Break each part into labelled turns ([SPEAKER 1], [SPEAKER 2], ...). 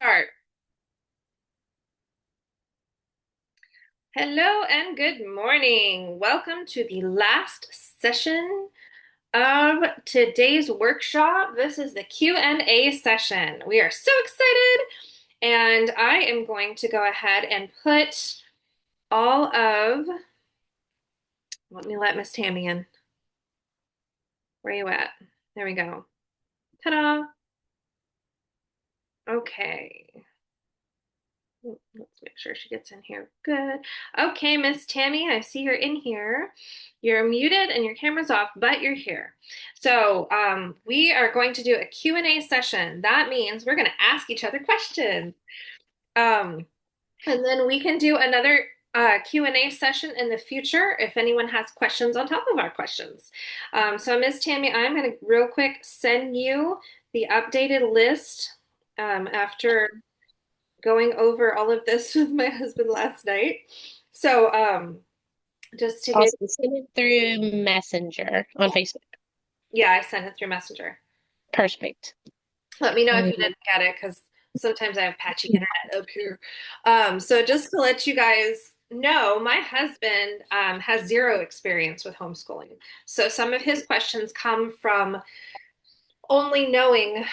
[SPEAKER 1] Start. Hello and good morning. Welcome to the last session of today's workshop. This is the Q&A session. We are so excited, and I am going to go ahead and put all of, let me let Miss Tammy in. Where are you at? There we go. Ta-da. Okay. Let's make sure she gets in here. Good. Okay, Miss Tammy, I see you're in here. You're muted and your camera's off, but you're here. So we are going to do a Q&A session. That means we're going to ask each other questions. Um, and then we can do another Q&A session in the future if anyone has questions on top of our questions. So Miss Tammy, I'm going to real quick send you the updated list after going over all of this with my husband last night. So, just to give,
[SPEAKER 2] Also, send it through Messenger on Facebook.
[SPEAKER 1] yeah, I sent it through Messenger.
[SPEAKER 2] Perfect.
[SPEAKER 1] Let me know if you
[SPEAKER 2] Um,
[SPEAKER 1] didn't get it because sometimes I have patchy internet up here. So just to let you guys know, my husband has zero experience with homeschooling. So some of his questions come from only knowing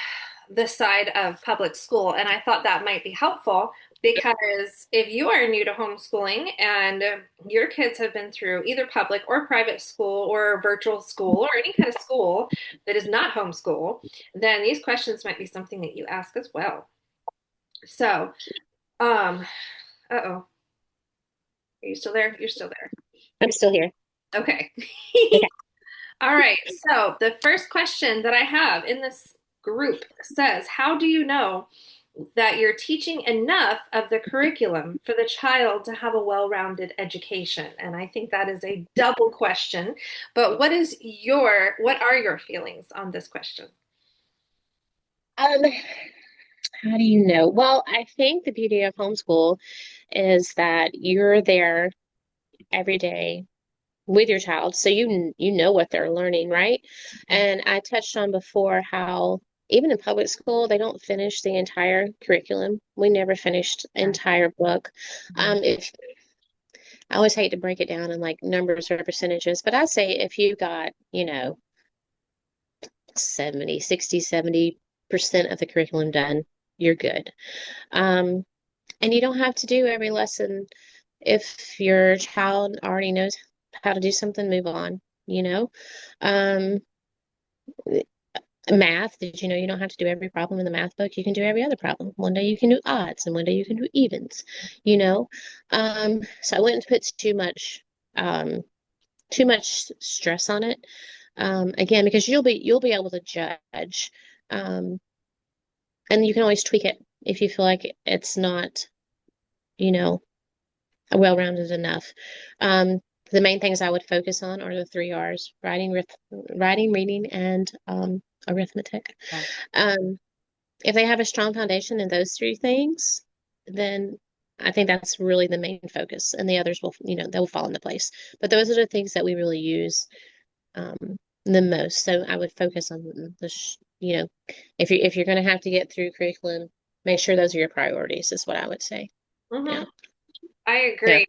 [SPEAKER 1] the side of public school. And I thought that might be helpful because if you are new to homeschooling and your kids have been through either public or private school or virtual school or any kind of school that is not homeschool, then these questions might be something that you ask as well. So, uh-oh, are you still there? You're still there.
[SPEAKER 2] I'm still here.
[SPEAKER 1] Okay.
[SPEAKER 2] Okay.
[SPEAKER 1] All right. So the first question that I have in this group says, how do you know that you're teaching enough of the curriculum for the child to have a well-rounded education? And I think that is a double question. But what are your feelings on this question?
[SPEAKER 2] Um, how do you know? Well, I think the beauty of homeschool is that you're there every day with your child, so you know what they're learning, right? And I touched on before how even in public school, they don't finish the entire curriculum. We never finished the entire book. If I always hate to break it down in like numbers or percentages, but I say if you got, 70, 60, 70% of the curriculum done, you're good. Um, and you don't have to do every lesson. If your child already knows how to do something, move on, you know? Um, Math, did you know you don't have to do every problem in the math book? You can do every other problem. One day you can do odds and one day you can do evens, you know? So I wouldn't put too much stress on it. Again, because you'll be able to judge. Um, and you can always tweak it if you feel like it's not, you know, well-rounded enough. The main things I would focus on are the three R's: writing, reading, and arithmetic.
[SPEAKER 1] Yeah.
[SPEAKER 2] Um, if they have a strong foundation in those three things, then I think that's really the main focus, and the others will, they'll fall into place. But those are the things that we really use the most. So I would focus on if you're going to have to get through curriculum, make sure those are your priorities, is what I would say.
[SPEAKER 1] Hmm.
[SPEAKER 2] Yeah.
[SPEAKER 1] I
[SPEAKER 2] Yeah.
[SPEAKER 1] agree.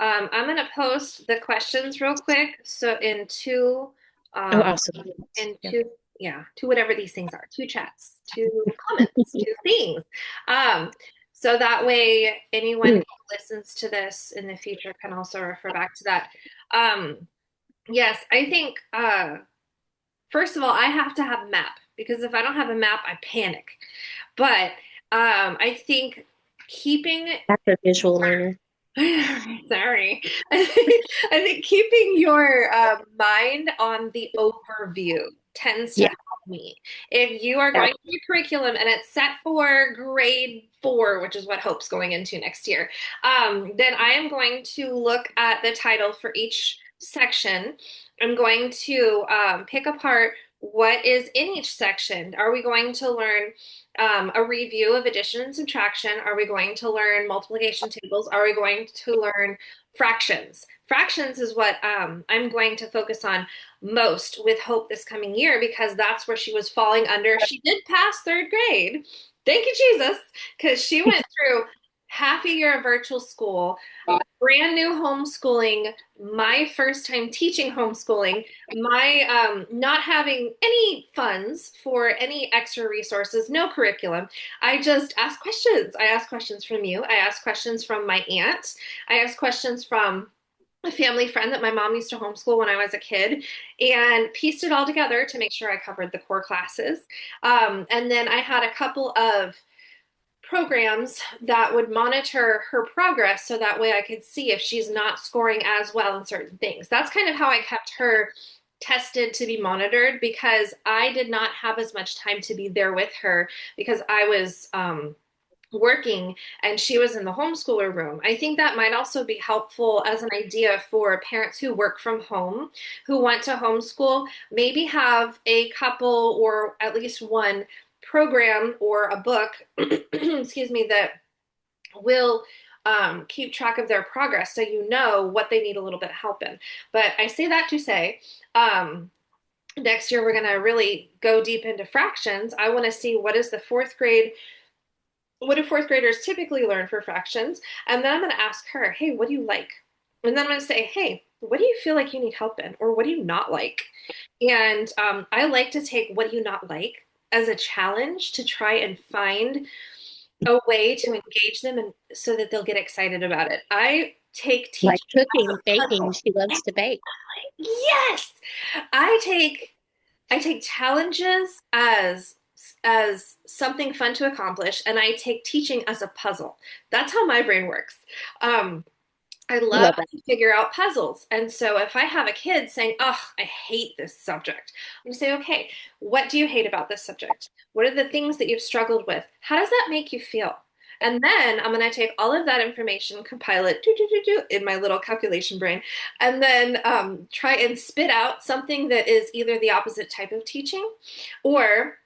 [SPEAKER 1] I'm going to post the questions real quick. So
[SPEAKER 2] Oh,
[SPEAKER 1] um,
[SPEAKER 2] awesome.
[SPEAKER 1] in
[SPEAKER 2] Yeah.
[SPEAKER 1] two, yeah, two whatever these things are, two chats, two comments, two things. Um, so that way anyone who
[SPEAKER 2] Mm.
[SPEAKER 1] listens to this in the future can also refer back to that. Yes, I think first of all, I have to have a map because if I don't have a map, I panic. But I think keeping
[SPEAKER 2] After visual learner.
[SPEAKER 1] sorry. I think keeping your mind on the overview tends to
[SPEAKER 2] Yeah.
[SPEAKER 1] help me. If you are
[SPEAKER 2] Yeah.
[SPEAKER 1] going through your curriculum and it's set for grade 4, which is what Hope's going into next year, then I am going to look at the title for each section. I'm going to pick apart what is in each section. Are we going to learn a review of addition and subtraction? Are we going to learn multiplication tables? Are we going to learn fractions? Fractions is what I'm going to focus on most with Hope this coming year because that's where she was falling under. She did pass third grade. Thank you, Jesus, because she went through half a year of virtual school, brand new homeschooling, my first time teaching homeschooling, my not having any funds for any extra resources, no curriculum. I just asked questions. I asked questions from you. I asked questions from my aunt. I asked questions from a family friend that my mom used to homeschool when I was a kid, and pieced it all together to make sure I covered the core classes. And then I had a couple of programs that would monitor her progress so that way I could see if she's not scoring as well in certain things. That's kind of how I kept her tested to be monitored because I did not have as much time to be there with her because I was working and she was in the homeschooler room. I think that might also be helpful as an idea for parents who work from home, who want to homeschool, maybe have a couple or at least one program or a book, excuse me, that will keep track of their progress so you know what they need a little bit of help in. But I say that to say, next year we're going to really go deep into fractions. I want to see what do fourth graders typically learn for fractions? And then I'm going to ask her, hey, what do you like? And then I'm going to say, hey, what do you feel like you need help in? Or what do you not like? And I like to take what do you not like as a challenge to try and find a way to engage them and so that they'll get excited about it. I take
[SPEAKER 2] Like
[SPEAKER 1] teaching as
[SPEAKER 2] cooking,
[SPEAKER 1] a
[SPEAKER 2] baking.
[SPEAKER 1] puzzle.
[SPEAKER 2] She loves to bake.
[SPEAKER 1] Yes. I take I take challenges as something fun to accomplish, and I take teaching as a puzzle. That's how my brain works. Um, I
[SPEAKER 2] I
[SPEAKER 1] love
[SPEAKER 2] love that.
[SPEAKER 1] to figure out puzzles. And so if I have a kid saying, oh, I hate this subject, I'm going to say, okay, what do you hate about this subject? What are the things that you've struggled with? How does that make you feel? And then I'm going to take all of that information, compile it in my little calculation brain, and then try and spit out something that is either the opposite type of teaching or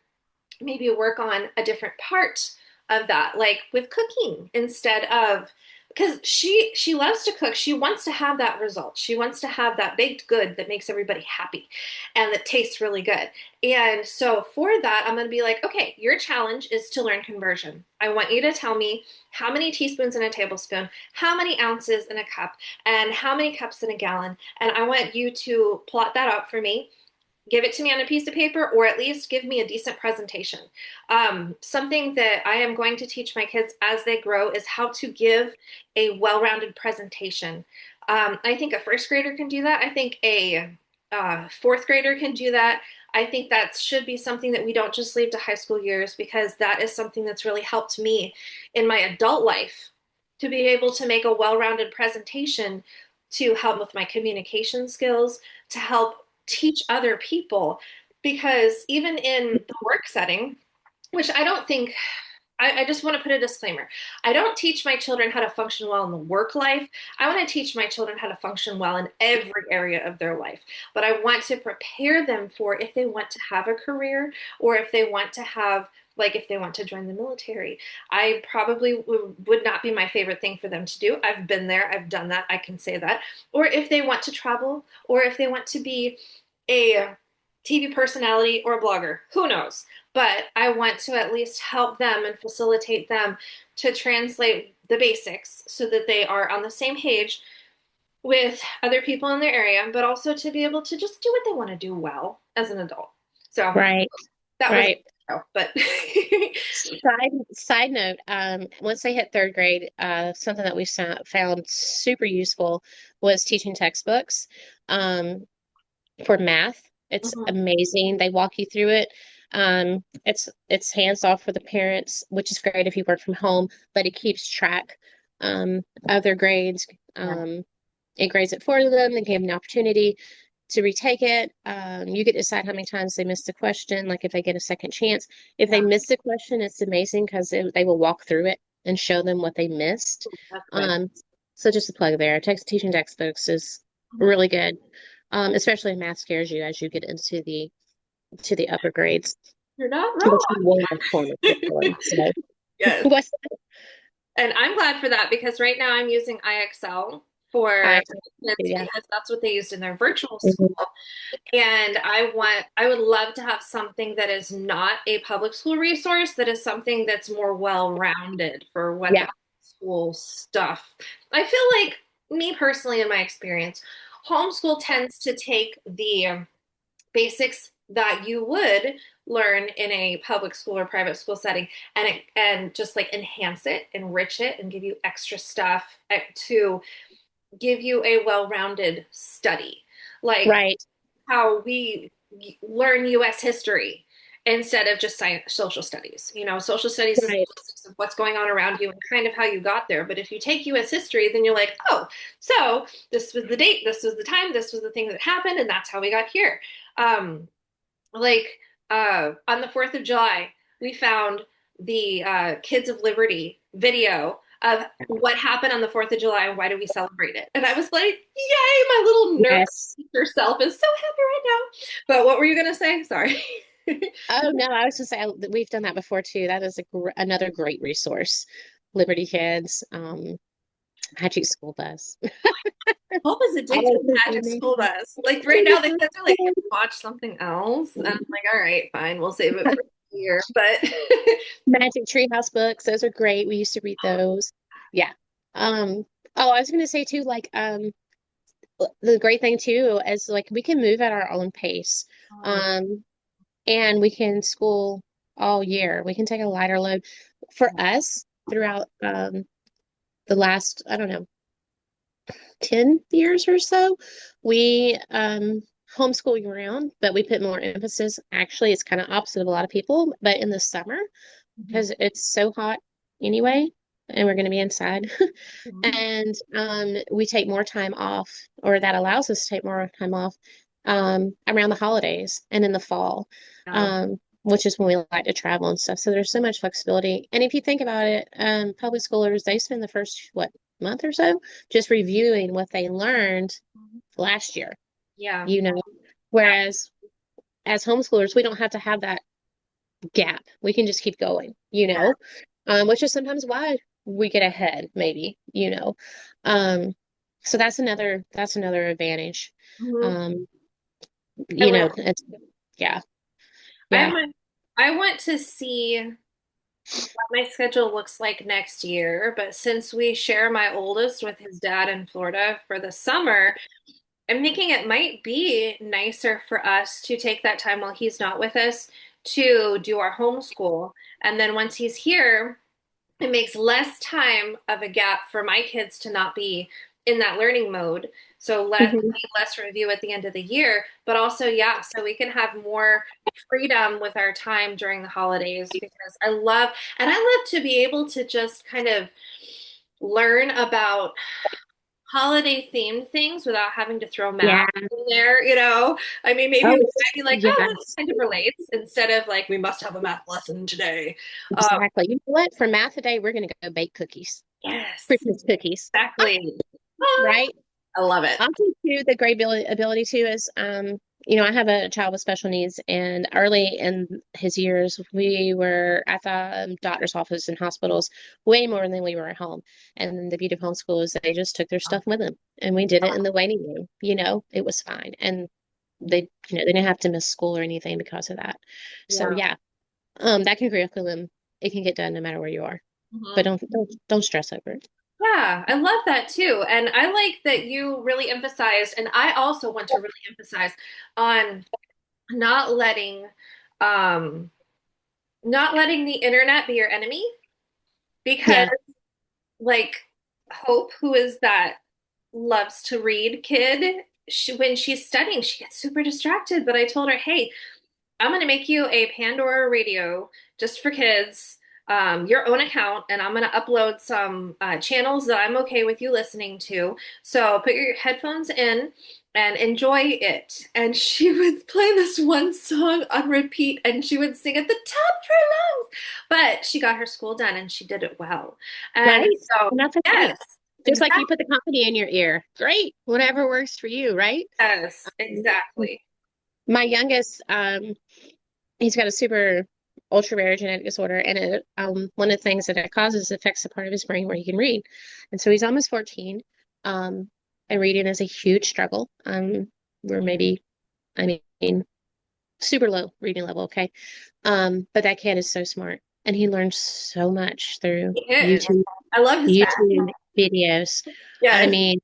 [SPEAKER 1] maybe work on a different part of that, like with cooking instead of because she loves to cook. She wants to have that result. She wants to have that baked good that makes everybody happy and that tastes really good. And so for that, I'm going to be like, okay, your challenge is to learn conversion. I want you to tell me how many teaspoons in a tablespoon, how many ounces in a cup, and how many cups in a gallon. And I want you to plot that out for me, give it to me on a piece of paper, or at least give me a decent presentation. Something that I am going to teach my kids as they grow is how to give a well-rounded presentation. I think a first grader can do that. I think a fourth grader can do that. I think that should be something that we don't just leave to high school years because that is something that's really helped me in my adult life to be able to make a well-rounded presentation to help with my communication skills, to help teach other people. Because even in the work setting, which I don't think, I just want to put a disclaimer. I don't teach my children how to function well in the work life. I want to teach my children how to function well in every area of their life. But I want to prepare them for if they want to have a career or if they want to have, like, if they want to join the military. I probably would not be my favorite thing for them to do. I've been there, I've done that, I can say that. Or if they want to travel, or if they want to be a TV personality or a blogger, who knows? But I want to at least help them and facilitate them to translate the basics so that they are on the same page with other people in their area, but also to be able to just do what they want to do well as an adult. So
[SPEAKER 2] Right,
[SPEAKER 1] that was,
[SPEAKER 2] right.
[SPEAKER 1] but
[SPEAKER 2] Side note, once they hit third grade, something that we found super useful was teaching textbooks for math. It's
[SPEAKER 1] Mhm.
[SPEAKER 2] amazing. They walk you through it. It's hands off for the parents, which is great if you work from home, but it keeps track of their grades. It grades it for them. They give them an opportunity to retake it. You get to decide how many times they missed the question, like if they get a second chance. If they
[SPEAKER 1] Yeah,
[SPEAKER 2] miss the question, it's amazing because they will walk through it and show them what they missed.
[SPEAKER 1] that's good.
[SPEAKER 2] Um, so just a plug there. Teaching textbooks is
[SPEAKER 1] Mhm.
[SPEAKER 2] really good, especially if math scares you as you get into the upper grades,
[SPEAKER 1] You're not
[SPEAKER 2] which
[SPEAKER 1] wrong.
[SPEAKER 2] we will have tournaments for. So
[SPEAKER 1] Yes.
[SPEAKER 2] what's
[SPEAKER 1] And I'm glad for that because right now I'm using IXL for
[SPEAKER 2] I
[SPEAKER 1] kids
[SPEAKER 2] yeah.
[SPEAKER 1] because that's what they used in their virtual school.
[SPEAKER 2] Mhm.
[SPEAKER 1] And I would love to have something that is not a public school resource, that is something that's more well-rounded for what the
[SPEAKER 2] Yeah.
[SPEAKER 1] school stuff. I feel like, me personally, in my experience, homeschool tends to take the basics that you would learn in a public school or private school setting and just like enhance it, enrich it, and give you extra stuff to give you a well-rounded study. Like
[SPEAKER 2] Right.
[SPEAKER 1] how we learn US history instead of just science, social studies. You know, social studies is the
[SPEAKER 2] Right.
[SPEAKER 1] basics of what's going on around you and kind of how you got there. But if you take US history, then you're like, oh, so this was the date, this was the time, this was the thing that happened, and that's how we got here. Um, like on the 4th of July, we found the Kids of Liberty video of what happened on the 4th of July and why do we celebrate it. And I was like, yay, my little nerd
[SPEAKER 2] Yes.
[SPEAKER 1] teacher self is so happy right now. But what were you going to say? Sorry.
[SPEAKER 2] Oh no, I was just saying we've done that before too. That is another great resource. Liberty Kids, Magic School Bus.
[SPEAKER 1] Hope is addicted
[SPEAKER 2] All
[SPEAKER 1] to
[SPEAKER 2] the
[SPEAKER 1] Magic School
[SPEAKER 2] animation.
[SPEAKER 1] Bus. Like right now, the kids are like, can we watch something else? And I'm like, all right, fine, we'll save it for a year. But
[SPEAKER 2] Magic Treehouse books, those are great. We used to read those. Yeah. Oh, I was gonna say too, like, the great thing too is like we can move at our own pace. Um, and we can school all year. We can take a lighter load. For us, throughout the last, I don't know, 10 years or so, we homeschool year round, but we put more emphasis. Actually, it's kind of opposite of a lot of people, but in the summer, because it's so hot anyway, and we're going to be inside. And we take more time off, or that allows us to take more time off around the holidays and in the fall,
[SPEAKER 1] yeah.
[SPEAKER 2] which is when we like to travel and stuff. So there's so much flexibility. And if you think about it, public schoolers, they spend the first, what, month or so just reviewing what they learned last year,
[SPEAKER 1] Yeah.
[SPEAKER 2] you know, whereas as homeschoolers, we don't have to have that gap. We can just keep going, which is sometimes why we get ahead, maybe, you know. Um, so that's another advantage.
[SPEAKER 1] Mhm.
[SPEAKER 2] Um,
[SPEAKER 1] I will.
[SPEAKER 2] it's yeah,
[SPEAKER 1] I
[SPEAKER 2] yeah,
[SPEAKER 1] went I want to see what my schedule looks like next year, but since we share my oldest with his dad in Florida for the summer, I'm thinking it might be nicer for us to take that time while he's not with us to do our homeschool. And then once he's here, it makes less time of a gap for my kids to not be in that learning mode. So
[SPEAKER 2] hmm
[SPEAKER 1] less review at the end of the year, but also, yeah, so we can have more freedom with our time during the holidays because and I love to be able to just kind of learn about holiday themed things without having to throw math
[SPEAKER 2] yeah.
[SPEAKER 1] in there, you know? I mean, maybe we
[SPEAKER 2] Oh,
[SPEAKER 1] might be like, oh, this
[SPEAKER 2] yes,
[SPEAKER 1] kind of relates instead of like, we must have a math lesson today. Um,
[SPEAKER 2] exactly. You know what? For math today, we're gonna go bake cookies,
[SPEAKER 1] yes,
[SPEAKER 2] Christmas cookies,
[SPEAKER 1] exactly. Ah,
[SPEAKER 2] right?
[SPEAKER 1] I love it.
[SPEAKER 2] I think too, the great ability too is, I have a child with special needs, and early in his years, we were at the doctor's office and hospitals way more than we were at home. And then the beauty of homeschool is they just took their stuff with them, and we did it in the waiting room. It was fine, and they didn't have to miss school or anything because of that. So
[SPEAKER 1] Yeah.
[SPEAKER 2] yeah, that can curriculum it can get done no matter where you are, but
[SPEAKER 1] Mhm.
[SPEAKER 2] don't stress over it.
[SPEAKER 1] Yeah, I love that too. And I like that you really emphasized, and I also want to really emphasize on not letting um not letting the internet be your enemy because
[SPEAKER 2] Yeah,
[SPEAKER 1] like Hope, who is that loves to read kid, when she's studying, she gets super distracted. But I told her, hey, I'm going to make you a Pandora radio just for kids, your own account, and I'm going to upload some channels that I'm okay with you listening to. So put your headphones in and enjoy it. And she would play this one song on repeat and she would sing at the top of her lungs. But she got her school done and she did it well. And
[SPEAKER 2] right.
[SPEAKER 1] so,
[SPEAKER 2] And that's okay.
[SPEAKER 1] yes,
[SPEAKER 2] Just like
[SPEAKER 1] exactly.
[SPEAKER 2] you put the company in your ear. Great. Whatever works for you, right?
[SPEAKER 1] Yes,
[SPEAKER 2] Um,
[SPEAKER 1] exactly.
[SPEAKER 2] My youngest, he's got a super ultra rare genetic disorder, and one of the things that it causes affects the part of his brain where he can read. And so he's almost 14. and reading is a huge struggle. We're maybe, I mean, super low reading level, okay? But that kid is so smart and he learns so much through
[SPEAKER 1] He is.
[SPEAKER 2] YouTube,
[SPEAKER 1] I love his back.
[SPEAKER 2] YouTube videos. I
[SPEAKER 1] Yes.
[SPEAKER 2] mean,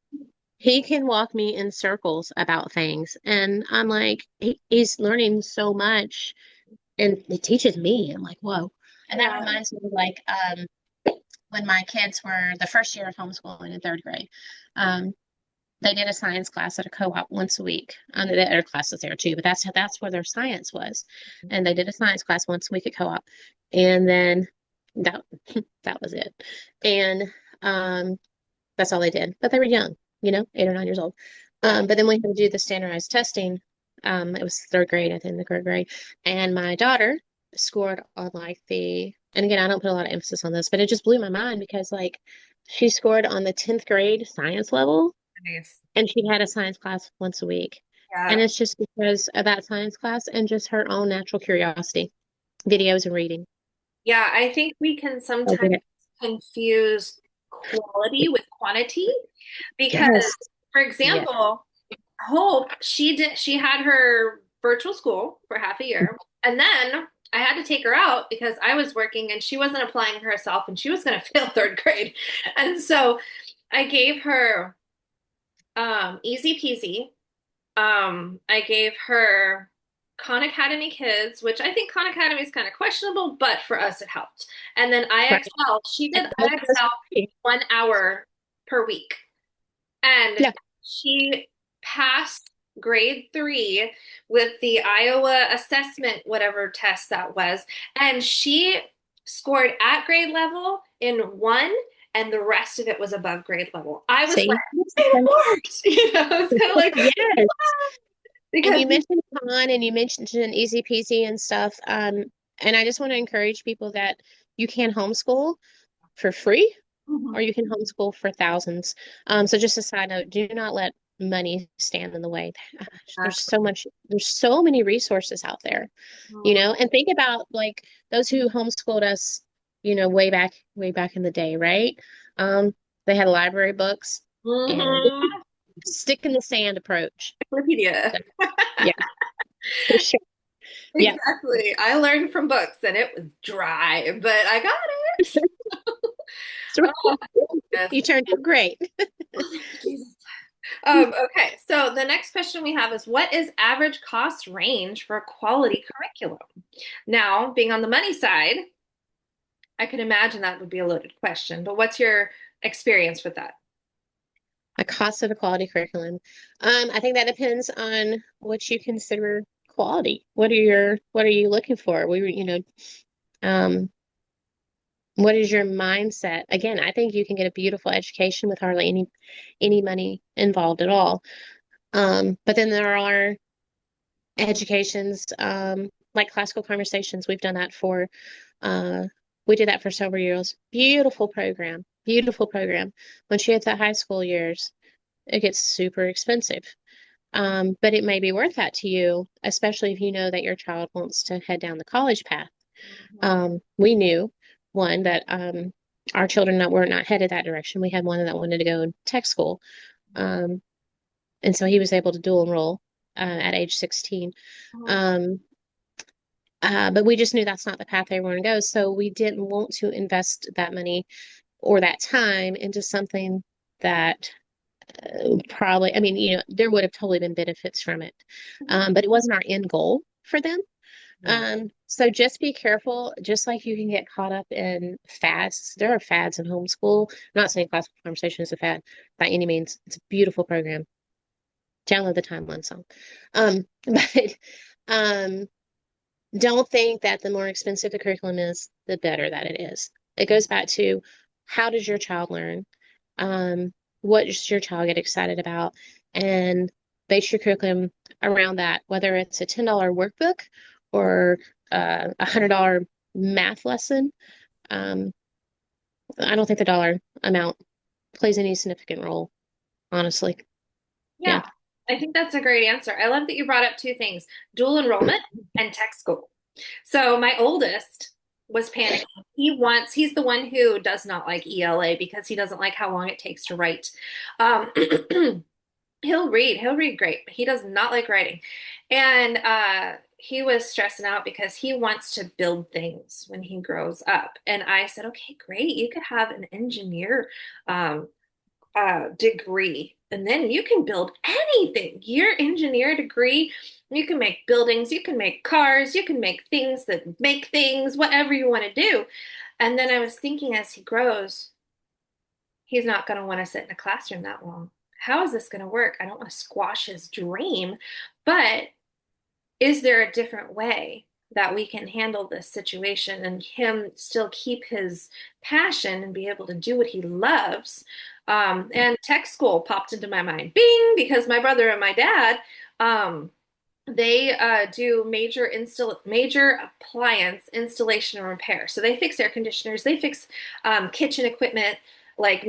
[SPEAKER 2] he can walk me in circles about things, and I'm like, he's learning so much, and it teaches me. I'm like, whoa. And that
[SPEAKER 1] Yeah.
[SPEAKER 2] reminds me of like when my kids were the first year of homeschooling in third grade. Um, they did a science class at a co-op once a week. The other classes there too, but that's where their science was. And they did a science class once a week at co-op, and then that that was it. And um, that's all they did. But they were young, 8 or 9 years old.
[SPEAKER 1] Yeah.
[SPEAKER 2] But then we had to do the standardized testing. It was third grade, I think, the third grade. And my daughter scored on like and again, I don't put a lot of emphasis on this, but it just blew my mind because like she scored on the 10th grade science level
[SPEAKER 1] Nice.
[SPEAKER 2] and she had a science class once a week. And
[SPEAKER 1] Yeah.
[SPEAKER 2] it's just because of that science class and just her own natural curiosity, videos and reading.
[SPEAKER 1] Yeah, I think we can
[SPEAKER 2] I
[SPEAKER 1] sometimes
[SPEAKER 2] did it.
[SPEAKER 1] confuse quality with quantity because,
[SPEAKER 2] Yes.
[SPEAKER 1] for
[SPEAKER 2] Yes.
[SPEAKER 1] example, Hope, she had her virtual school for half a year, and then I had to take her out because I was working and she wasn't applying herself and she was going to fail third grade. And so I gave her easy peasy. I gave her Khan Academy Kids, which I think Khan Academy is kind of questionable, but for us it helped. And then
[SPEAKER 2] Right.
[SPEAKER 1] IXL, she
[SPEAKER 2] And
[SPEAKER 1] did
[SPEAKER 2] those are
[SPEAKER 1] IXL
[SPEAKER 2] free.
[SPEAKER 1] 1 hour per week. And
[SPEAKER 2] Yeah.
[SPEAKER 1] she passed grade 3 with the Iowa assessment, whatever test that was. And she scored at grade level in one, and the rest of it was above grade level. I was like,
[SPEAKER 2] See?
[SPEAKER 1] it worked. It's kind of like,
[SPEAKER 2] Yes. And
[SPEAKER 1] because,
[SPEAKER 2] you mentioned con and you mentioned easy peasy and stuff. And I just want to encourage people that you can homeschool for free or
[SPEAKER 1] Mhm.
[SPEAKER 2] you can homeschool for thousands. So just a side note, do not let money stand in the way. There's so many resources out there, and think about like those who homeschooled us, way back in the day, right? Um, they had library books and
[SPEAKER 1] Mhm.
[SPEAKER 2] stick in the sand approach.
[SPEAKER 1] Wikipedia.
[SPEAKER 2] So, yeah, for sure. Yeah.
[SPEAKER 1] Exactly. I learned from books and it was dry, but I got it.
[SPEAKER 2] So
[SPEAKER 1] Oh, yes.
[SPEAKER 2] you turned out great.
[SPEAKER 1] Jesus. Okay, so the next question we have is what is average cost range for a quality curriculum? Now, being on the money side, I can imagine that would be a loaded question, but what's your experience with that?
[SPEAKER 2] A cost of a quality curriculum. I think that depends on what you consider quality. What are you looking for? Um, what is your mindset? Again, I think you can get a beautiful education with hardly any money involved at all. But then there are educations, like classical conversations. Uh, we did that for several years. Beautiful program, beautiful program. When she hits the high school years, it gets super expensive. But it may be worth that to you, especially if you know that your child wants to head down the college path. We knew one that our children were not headed that direction. We had one that wanted to go in tech school. Um, and so he was able to dual enroll at age 16. Um, but we just knew that's not the path they were going to go. So we didn't want to invest that money or that time into something that probably, I mean, there would have totally been benefits from it. But it wasn't our end goal for them.
[SPEAKER 1] Yeah.
[SPEAKER 2] So just be careful, just like you can get caught up in fads. There are fads in homeschool. I'm not saying classical conversation is a fad by any means. It's a beautiful program. Download the timeline song. But um, don't think that the more expensive the curriculum is, the better that it is. It goes back to how does your child learn? What does your child get excited about? And base your curriculum around that, whether it's a $10 workbook or a $100 math lesson. Um, I don't think the dollar amount plays any significant role, honestly. Yeah.
[SPEAKER 1] Yeah, I think that's a great answer. I love that you brought up two things, dual enrollment and tech school. So my oldest was panicking. He's the one who does not like ELA because he doesn't like how long it takes to write. Um, He'll read great, but he does not like writing. And he was stressing out because he wants to build things when he grows up. And I said, okay, great. You could have an engineer um, degree, and then you can build anything. Your engineer degree, you can make buildings, you can make cars, you can make things that make things, whatever you want to do. And then I was thinking as he grows, he's not going to want to sit in a classroom that long. How is this going to work? I don't want to squash his dream, but is there a different way that we can handle this situation and him still keep his passion and be able to do what he loves? And tech school popped into my mind, bing, because my brother and my dad, um, they do major appliance installation and repair. So they fix air conditioners, they fix kitchen equipment, like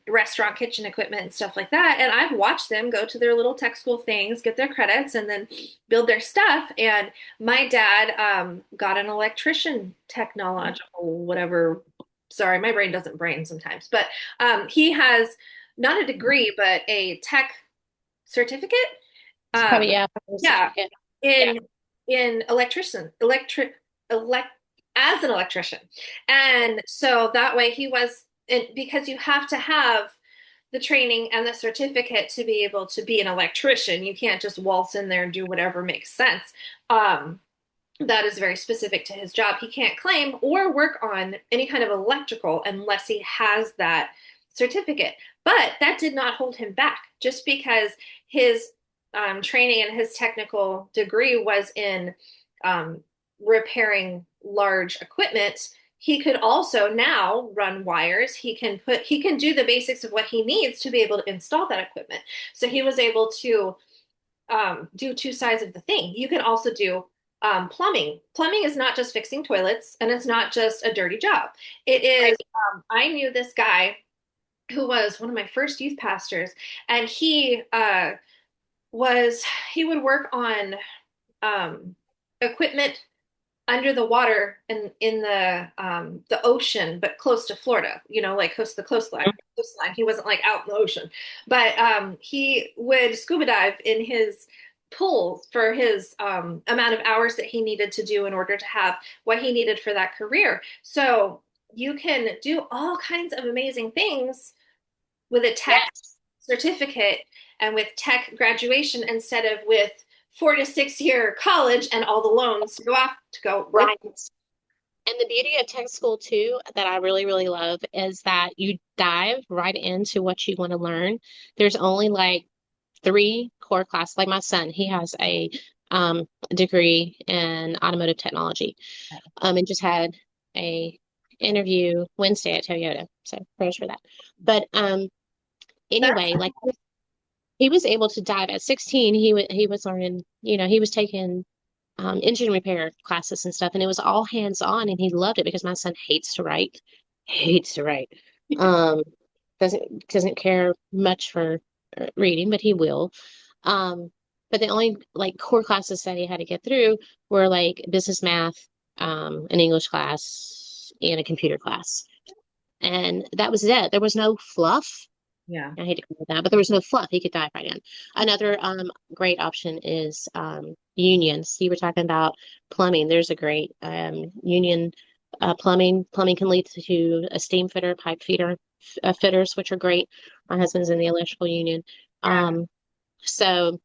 [SPEAKER 1] restaurant kitchen equipment and stuff like that. And I've watched them go to their little tech school things, get their credits, and then build their stuff. And my dad got an electrician technological whatever. Sorry, my brain doesn't brain sometimes, but he has not a degree, but a tech certificate.
[SPEAKER 2] It's probably,
[SPEAKER 1] Um,
[SPEAKER 2] yeah, probably a
[SPEAKER 1] yeah,
[SPEAKER 2] certificate. Yeah.
[SPEAKER 1] in elect as an electrician, and so that way he was, and because you have to have the training and the certificate to be able to be an electrician. You can't just waltz in there and do whatever makes sense. Um, that is very specific to his job. He can't claim or work on any kind of electrical unless he has that certificate. But that did not hold him back just because his training and his technical degree was in um, repairing large equipment. He could also now run wires. He can do the basics of what he needs to be able to install that equipment. So he was able to do two sides of the thing. You can also do plumbing. Plumbing is not just fixing toilets, and it's not just a dirty job. It
[SPEAKER 2] Right.
[SPEAKER 1] is, I knew this guy who was one of my first youth pastors, and was, he would work on um, equipment under the water in the ocean, but close to Florida, you know, like coast to the coastline. Coastline. He wasn't like out in the ocean, but he would scuba dive in his pool for his amount of hours that he needed to do in order to have what he needed for that career. So you can do all kinds of amazing things with a tech
[SPEAKER 2] Yes.
[SPEAKER 1] certificate and with tech graduation instead of with 4 to 6 year college and all the loans to go off to go with.
[SPEAKER 2] Right. And the beauty of tech school too, that I really, really love, is that you dive right into what you want to learn. There's only like three core classes. Like my son, he has a degree in automotive technology, and just had a interview Wednesday at Toyota. So prayers for that. But
[SPEAKER 1] That's
[SPEAKER 2] anyway, like he was able to dive at 16. He was learning, he was taking engine repair classes and stuff, and it was all hands on, and he loved it because my son hates to write. Um, doesn't care much for reading, but he will. Um, but the only like core classes that he had to get through were like business math, an English class, and a computer class, and that was it. There was no fluff.
[SPEAKER 1] yeah.
[SPEAKER 2] I hate to call it that, but there was no fluff. He could dive right in. Another great option is unions. You were talking about plumbing. There's a great union plumbing. Plumbing can lead to a steam fitter, pipe feeder, fitters, which are great. My husband's in the electrical union.
[SPEAKER 1] Yeah.
[SPEAKER 2] Um, so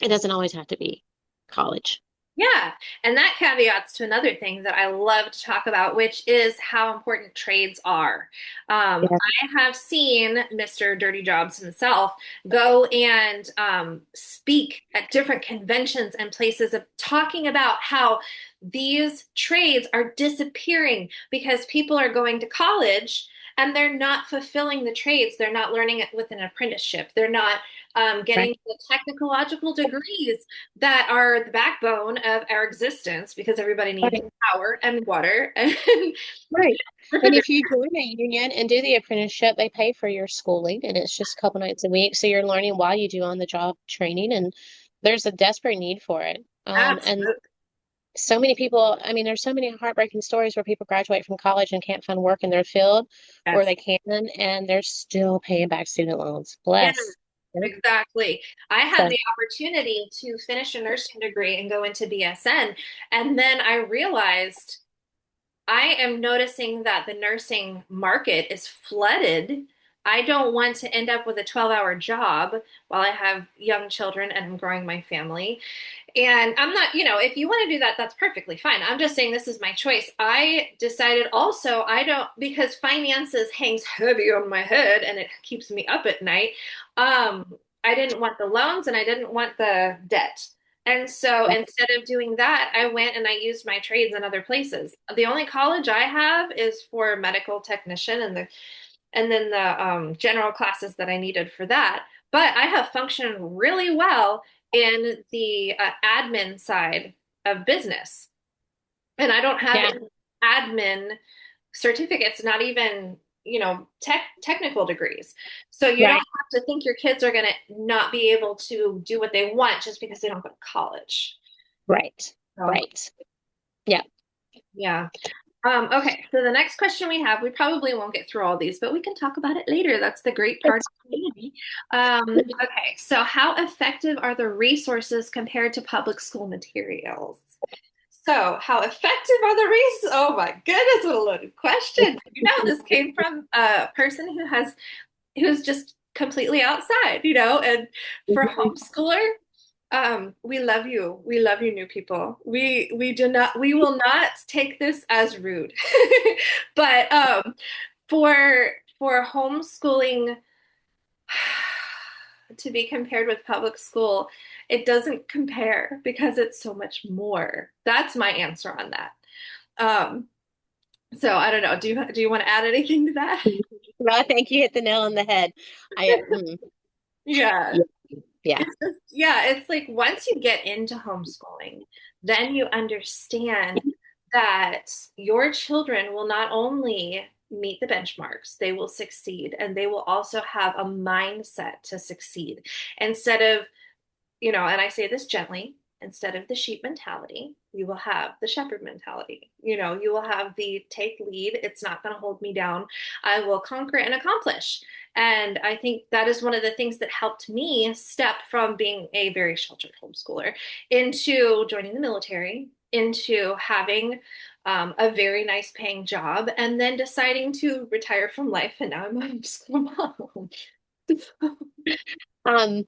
[SPEAKER 2] it doesn't always have to be college.
[SPEAKER 1] Yeah, and that caveats to another thing that I love to talk about, which is how important trades are.
[SPEAKER 2] Yeah.
[SPEAKER 1] I have seen Mr. Dirty Jobs himself go and speak at different conventions and places of talking about how these trades are disappearing because people are going to college and they're not fulfilling the trades. They're not learning it with an apprenticeship. They're not
[SPEAKER 2] Right.
[SPEAKER 1] getting the technological degrees that are the backbone of our existence because everybody needs
[SPEAKER 2] Right.
[SPEAKER 1] power and water and
[SPEAKER 2] Right. And if you join a union and do the apprenticeship, they pay for your schooling, and it's just a couple nights a week. So you're learning while you do on the job training, and there's a desperate need for it. And
[SPEAKER 1] absolutely.
[SPEAKER 2] so many people, I mean, there's so many heartbreaking stories where people graduate from college and can't find work in their field, or
[SPEAKER 1] Yes.
[SPEAKER 2] they can, and they're still paying back student loans.
[SPEAKER 1] Yeah.
[SPEAKER 2] Bless.
[SPEAKER 1] exactly. I had
[SPEAKER 2] So,
[SPEAKER 1] the opportunity to finish a nursing degree and go into BSN, and then I realized I am noticing that the nursing market is flooded. I don't want to end up with a 12-hour job while I have young children and I'm growing my family. And I'm not, if you want to do that, that's perfectly fine. I'm just saying this is my choice. I decided also I don't, because finances hangs heavy on my head and it keeps me up at night. I didn't want the loans and I didn't want the debt. And so instead of doing that, I went and I used my trades in other places. The only college I have is for medical technician and then the general classes that I needed for that. But I have functioned really well in the admin side of business. And I don't have
[SPEAKER 2] yeah,
[SPEAKER 1] any admin certificates, not even, technical degrees. So you don't
[SPEAKER 2] right,
[SPEAKER 1] have to think your kids are going to not be able to do what they want just because they don't go to college.
[SPEAKER 2] right,
[SPEAKER 1] So,
[SPEAKER 2] right. Yeah.
[SPEAKER 1] yeah. Okay, so the next question we have, we probably won't get through all these, but we can talk about it later. That's the great part of
[SPEAKER 2] It's,
[SPEAKER 1] community. Okay, so how effective are the resources compared to public school materials? So, how effective are the resources? Oh my goodness, what a loaded question. This came from a person who's just completely outside, and for homeschooler, we love you. We love you, new people. We will not take this as rude. But for homeschooling to be compared with public school, it doesn't compare because it's so much more. That's my answer on that. Um, so I don't know. Do you want to add anything to that?
[SPEAKER 2] well, I think you hit the nail on the head. I,
[SPEAKER 1] Yeah.
[SPEAKER 2] yeah, yeah,
[SPEAKER 1] It's just, yeah, it's like once you get into homeschooling, then you understand that your children will not only meet the benchmarks, they will succeed, and they will also have a mindset to succeed instead of and I say this gently, instead of the sheep mentality, you will have the shepherd mentality. You will have the take lead. It's not going to hold me down. I will conquer and accomplish. And I think that is one of the things that helped me step from being a very sheltered homeschooler into joining the military, into having a very nice paying job, and then deciding to retire from life. And now I'm a homeschool mom.
[SPEAKER 2] um,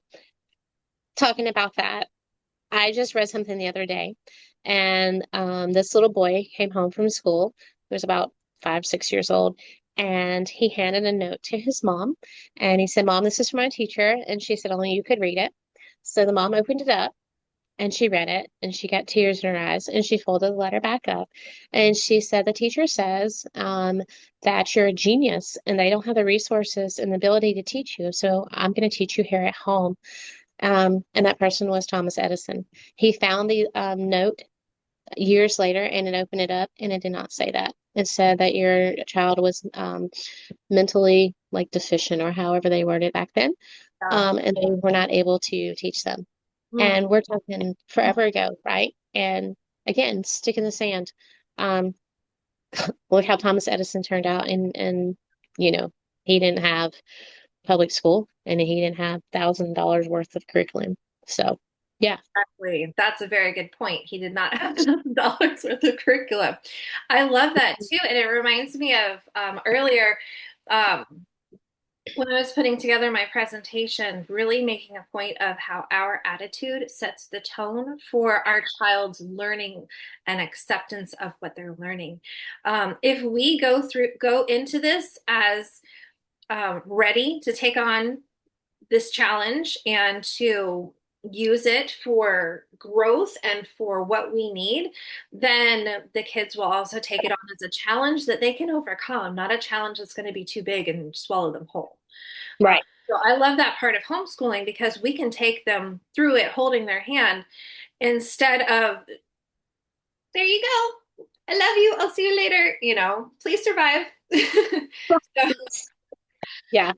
[SPEAKER 2] talking about that, I just read something the other day, and this little boy came home from school. He was about 5, 6 years old, and he handed a note to his mom, and he said, "Mom, this is from my teacher," and she said, "Only you could read it." So the mom opened it up, and she read it, and she got tears in her eyes, and she folded the letter back up, and she said, "The teacher says that you're a genius, and they don't have the resources and the ability to teach you, so I'm going to teach you here at home." And that person was Thomas Edison. He found the note years later and it opened it up and it did not say that. It said that your child was mentally like deficient or however they worded it back then,
[SPEAKER 1] Yeah.
[SPEAKER 2] and they were not able to teach them.
[SPEAKER 1] Mm.
[SPEAKER 2] And we're talking forever ago, right? And again, stick in the sand. Um, look how Thomas Edison turned out, and you know he didn't have public school and he didn't have $1,000 worth of curriculum. So, yeah.
[SPEAKER 1] Exactly. That's a very good point. He did not have $1,000 worth of curriculum. I love that too. And it reminds me of earlier um, when I was putting together my presentation, really making a point of how our attitude sets the tone for our child's learning and acceptance of what they're learning. If we go into this as ready to take on this challenge and to use it for growth and for what we need, then the kids will also take it on as a challenge that they can overcome, not a challenge that's going to be too big and swallow them whole. Uh,
[SPEAKER 2] Right.
[SPEAKER 1] so I love that part of homeschooling because we can take them through it holding their hand instead of, there you go. I love you. I'll see you later. Please survive. So,
[SPEAKER 2] Yeah.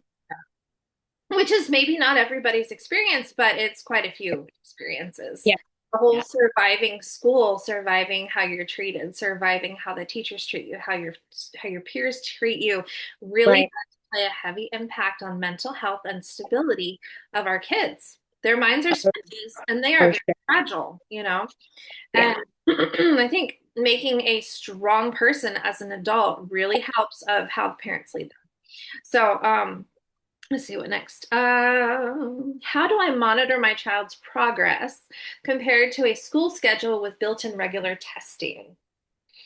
[SPEAKER 1] which is maybe not everybody's experience, but it's quite a few experiences.
[SPEAKER 2] Yeah.
[SPEAKER 1] The whole
[SPEAKER 2] Yeah.
[SPEAKER 1] surviving school, surviving how you're treated, surviving how the teachers treat you, how your peers treat you, really
[SPEAKER 2] Right.
[SPEAKER 1] play a heavy impact on mental health and stability of our kids. Their minds are sponges and they are
[SPEAKER 2] For
[SPEAKER 1] very
[SPEAKER 2] sure.
[SPEAKER 1] fragile,
[SPEAKER 2] Yeah.
[SPEAKER 1] And I think making a strong person as an adult really helps of how parents lead them. So, let's see what next. How do I monitor my child's progress compared to a school schedule with built-in regular testing?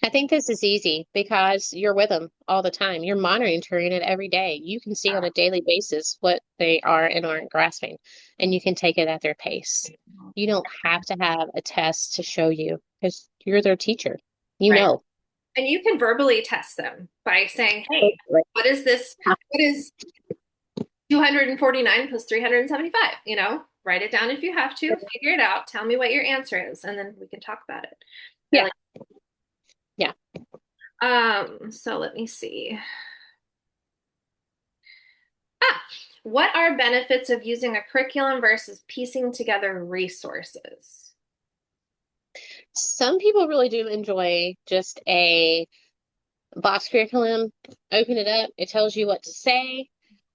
[SPEAKER 2] I think this is easy because you're with them all the time. You're monitoring it every day. You can see on a daily basis what they are and aren't grasping, and you can take it at their pace. You don't have to have a test to show you because you're their teacher. You
[SPEAKER 1] Right.
[SPEAKER 2] know.
[SPEAKER 1] And you can verbally test them by saying, hey,
[SPEAKER 2] Totally.
[SPEAKER 1] what is this? What is 249 plus 375? Write it down if you have to, figure it out, tell me what your answer is, and then we can talk about it. I
[SPEAKER 2] Yeah.
[SPEAKER 1] like,
[SPEAKER 2] Yeah.
[SPEAKER 1] so let me see. Ah, what are benefits of using a curriculum versus piecing together resources?
[SPEAKER 2] Some people really do enjoy just a box curriculum. Open it up. It tells you what to say.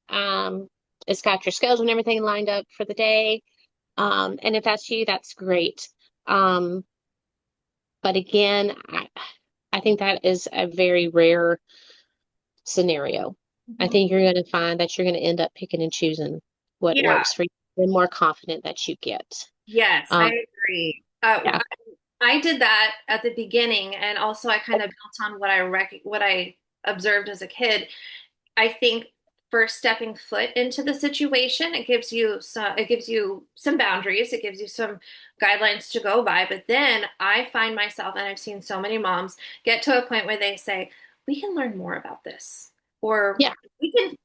[SPEAKER 2] Um, it's got your skills and everything lined up for the day. And if that's you, that's great. Um, but again, I think that is a very rare scenario. I
[SPEAKER 1] Mhm.
[SPEAKER 2] think you're going to find that you're going to end up picking and choosing what
[SPEAKER 1] Yeah,
[SPEAKER 2] works for you. The more confident that you get.
[SPEAKER 1] yes, I
[SPEAKER 2] Um,
[SPEAKER 1] agree.
[SPEAKER 2] yeah,
[SPEAKER 1] I did that at the beginning, and also I kind of built on what I observed as a kid. I think first stepping foot into the situation, it gives you some boundaries, it gives you some guidelines to go by. But then I find myself, and I've seen so many moms get to a point where they say, "We can learn more about this," or
[SPEAKER 2] yeah,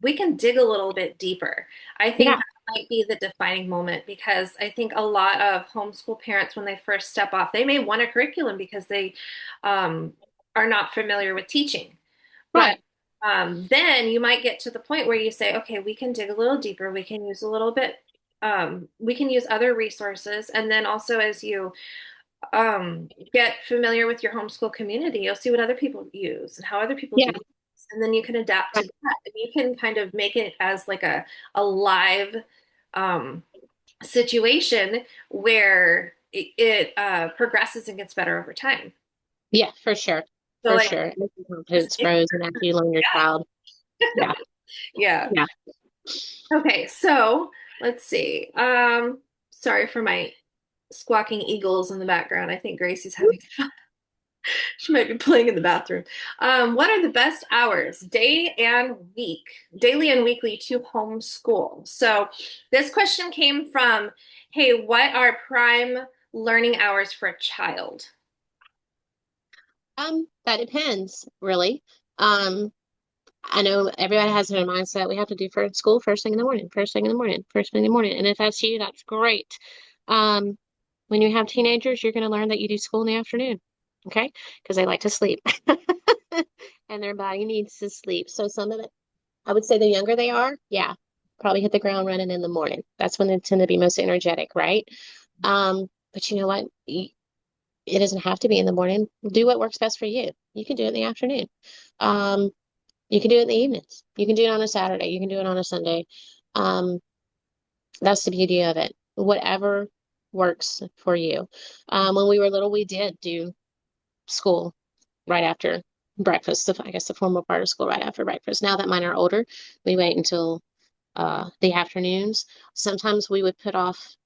[SPEAKER 1] we can dig a little bit deeper. I think
[SPEAKER 2] yeah,
[SPEAKER 1] that might be the defining moment because I think a lot of homeschool parents, when they first step off, they may want a curriculum because they um, are not familiar with teaching. But
[SPEAKER 2] right.
[SPEAKER 1] then you might get to the point where you say, okay, we can dig a little deeper. We can use other resources. And then also, as you get familiar with your homeschool community, you'll see what other people use and how other people
[SPEAKER 2] Yeah,
[SPEAKER 1] do things. And then you can adapt to
[SPEAKER 2] right.
[SPEAKER 1] that. And you can kind of make it as like a live um, situation where it progresses and gets better over time.
[SPEAKER 2] Yeah, for sure.
[SPEAKER 1] So,
[SPEAKER 2] For
[SPEAKER 1] like,
[SPEAKER 2] sure. As your confidence grows and after you learn your child. Yeah,
[SPEAKER 1] yeah.
[SPEAKER 2] yeah.
[SPEAKER 1] Okay, so let's see. Sorry for my squawking eagles in the background. I think Gracie's having she might be playing in the bathroom. What are the best hours, daily and weekly to homeschool? So this question came from, hey, what are prime learning hours for a child?
[SPEAKER 2] That depends, really. Um, I know everybody has their mindset. We have to do first school first thing in the morning, first thing in the morning, first thing in the morning. And if that's you, that's great. Um, when you have teenagers, you're going to learn that you do school in the afternoon, okay? Because they like to sleep and their body needs to sleep. So some of it, I would say the younger they are, yeah, probably hit the ground running in the morning. That's when they tend to be most energetic, right? But you know what? It doesn't have to be in the morning. Do what works best for you. You can do it in the afternoon. Um, you can do it in the evenings. You can do it on a Saturday. You can do it on a Sunday. Um, that's the beauty of it. Whatever works for you. When we were little, we did do school right after breakfast. I guess the formal part of school right after breakfast. Now that mine are older, we wait until the afternoons. Sometimes we would put off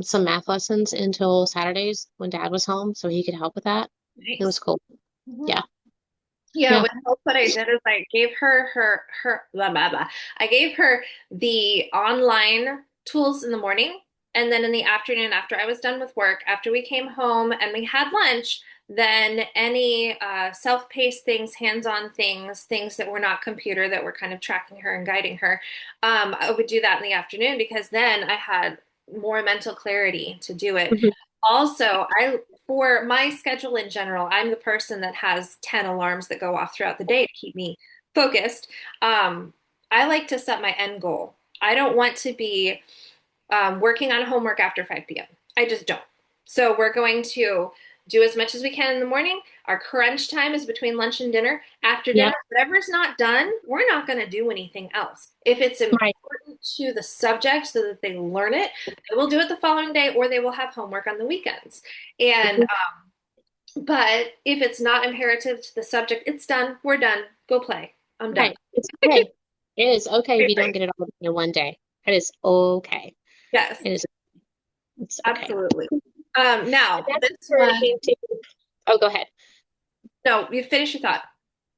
[SPEAKER 2] some math lessons until Saturdays when Dad was home, so he could help with that. It was
[SPEAKER 1] Nice.
[SPEAKER 2] cool.
[SPEAKER 1] Mhm.
[SPEAKER 2] Yeah,
[SPEAKER 1] Yeah,
[SPEAKER 2] yeah,
[SPEAKER 1] with Hope, what I did is I gave her blah blah blah. I gave her the online tools in the morning, and then in the afternoon, after I was done with work, after we came home and we had lunch, then any self-paced things, hands-on things, things that were not computer that were kind of tracking her and guiding her, I would do that in the afternoon because then I had more mental clarity to do it.
[SPEAKER 2] mhm,
[SPEAKER 1] Also, I for my schedule in general, I'm the person that has 10 alarms that go off throughout the day to keep me focused. Um, I like to set my end goal. I don't want to be working on homework after 5 p.m. I just don't. So we're going to do as much as we can in the morning. Our crunch time is between lunch and dinner. After
[SPEAKER 2] Yeah,
[SPEAKER 1] dinner, whatever's not done, we're not going to do anything else. If it's
[SPEAKER 2] right.
[SPEAKER 1] important to the subject so that they learn it, they will do it the following day or they will have homework on the weekends. And but if it's not imperative to the subject, it's done. We're done. Go play. I'm done.
[SPEAKER 2] Right. It's okay. It is okay if
[SPEAKER 1] Right,
[SPEAKER 2] you don't
[SPEAKER 1] right.
[SPEAKER 2] get it all done in one day. It is okay.
[SPEAKER 1] Yes,
[SPEAKER 2] It is, it's okay.
[SPEAKER 1] absolutely.
[SPEAKER 2] And
[SPEAKER 1] Now
[SPEAKER 2] that's
[SPEAKER 1] this one,
[SPEAKER 2] encouraging too. Oh, go ahead.
[SPEAKER 1] no, you finish your thought.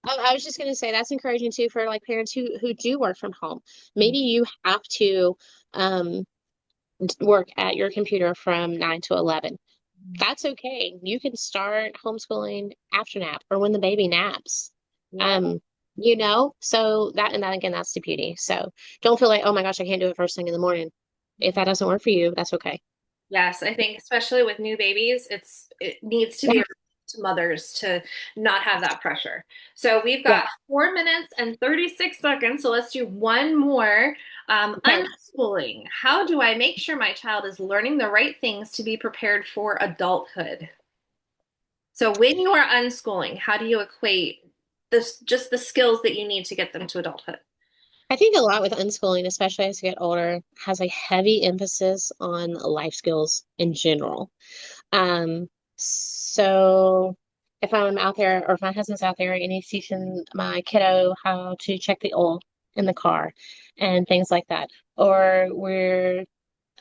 [SPEAKER 2] I was just going to say that's encouraging too for like parents who do work from home. Maybe you have to um work at your computer from 9 to 11. That's okay. You can start homeschooling after nap or when the baby naps.
[SPEAKER 1] Yeah.
[SPEAKER 2] Um, so that and that again, that's the beauty. So don't feel like, oh my gosh, I can't do it first thing in the morning. If that doesn't work for you, that's okay.
[SPEAKER 1] Yes, I think especially with new babies, it needs to be
[SPEAKER 2] Yeah,
[SPEAKER 1] to mothers to not have that pressure. So we've
[SPEAKER 2] yeah.
[SPEAKER 1] got 4 minutes and 36 seconds. So let's do one more.
[SPEAKER 2] Okay.
[SPEAKER 1] Unschooling. How do I make sure my child is learning the right things to be prepared for adulthood? So when you are unschooling, how do you equate this just the skills that you need to get them to adulthood?
[SPEAKER 2] I think a lot with unschooling, especially as you get older, has a heavy emphasis on life skills in general. So if I'm out there or if my husband's out there and he's teaching my kiddo how to check the oil in the car and things like that, or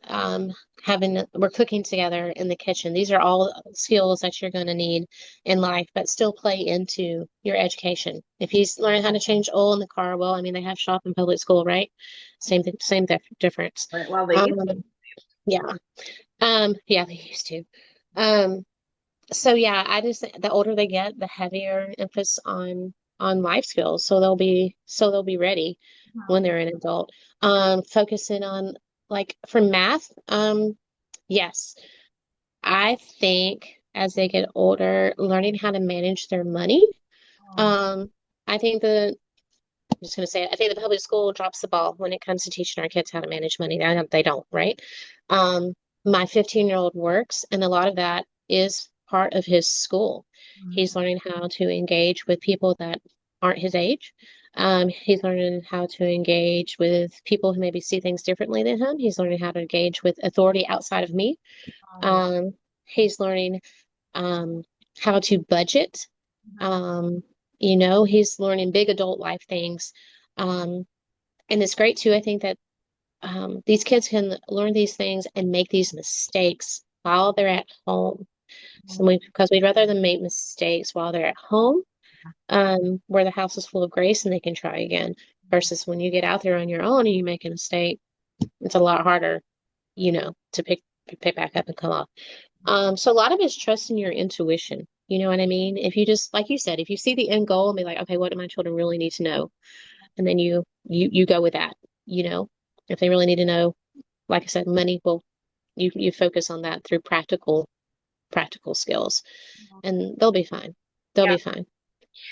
[SPEAKER 2] um we're cooking together in the kitchen. These are all skills that you're going to need in life, but still play into your education. If he's learning how to change oil in the car, well, I mean, they have shop in public school, right? Same thing, difference.
[SPEAKER 1] Right. Well, they
[SPEAKER 2] Um, yeah. Yeah, they used to. Um, so yeah, I just the older they get, the heavier emphasis on life skills. So they'll be ready when they're an adult. Focusing on like for math, yes, I think as they get older, learning how to manage their money. Um, I think I'm just going to say it. I think the public school drops the ball when it comes to teaching our kids how to manage money. They don't, right? Um, my 15-year-old works, and a lot of that is part of his school. He's learning how to engage with people that aren't his age. He's learning how to engage with people who maybe see things differently than him. He's learning how to engage with authority outside of me. Um, he's learning um, how to budget. Um, he's learning big adult life things. Um, and it's great too. I think that these kids can learn these things and make these mistakes while they're at home. Because we'd rather them make mistakes while they're at home, where the house is full of grace and they can try again, versus when you get out there on your own and you make a mistake, it's a lot harder, to pick back up and come off. So a lot of it's trusting your intuition. You know what I mean? If you just, like you said, if you see the end goal and be like, okay, what do my children really need to know? And then you go with that, you know. If they really need to know, like I said, money, well, you focus on that through practical skills, and they'll be fine. They'll
[SPEAKER 1] Yeah.
[SPEAKER 2] be fine.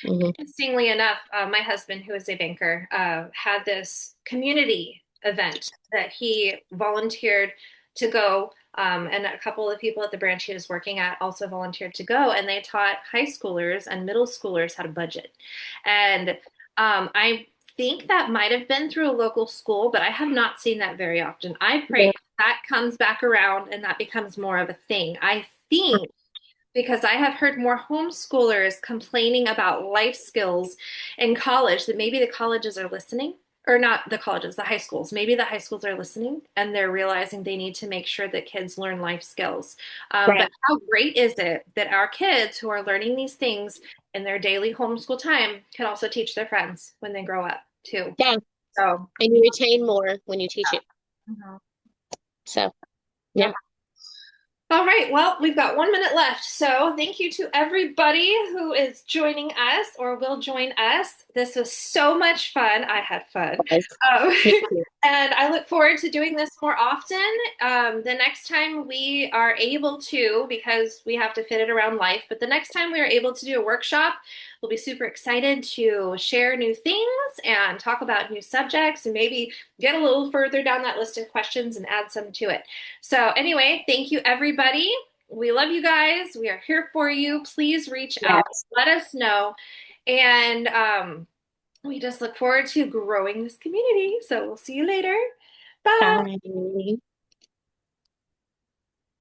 [SPEAKER 2] Hmm.
[SPEAKER 1] Interestingly enough, my husband, who is a banker, had this community event that he volunteered to go, and a couple of people at the branch he was working at also volunteered to go, and they taught high schoolers and middle schoolers how to budget. And I think that might have been through a local school, but I have not seen that very often. I pray
[SPEAKER 2] Yeah.
[SPEAKER 1] that comes back around and that becomes more of a thing. I think because I have heard more homeschoolers complaining about life skills in college that maybe the colleges are listening, or not the colleges, the high schools. Maybe the high schools are listening and they're realizing they need to make sure that kids learn life skills. But
[SPEAKER 2] Right.
[SPEAKER 1] how great is it that our kids who are learning these things in their daily homeschool time can also teach their friends when they grow up too?
[SPEAKER 2] Yeah.
[SPEAKER 1] So,
[SPEAKER 2] And you retain more when you teach it.
[SPEAKER 1] yeah.
[SPEAKER 2] So,
[SPEAKER 1] Yep.
[SPEAKER 2] yeah.
[SPEAKER 1] All right, well, we've got 1 minute left. So thank you to everybody who is joining us or will join us. This was so much fun. I had fun. Um,
[SPEAKER 2] Me too.
[SPEAKER 1] and I look forward to doing this more often. The next time we are able to, because we have to fit it around life, but the next time we are able to do a workshop, we'll be super excited to share new things and talk about new subjects and maybe get a little further down that list of questions and add some to it. So, anyway, thank you, everybody. We love you guys. We are here for you. Please reach out.
[SPEAKER 2] Yes.
[SPEAKER 1] Let us know. And we just look forward to growing this community. So we'll see you later. Bye.
[SPEAKER 2] Bye.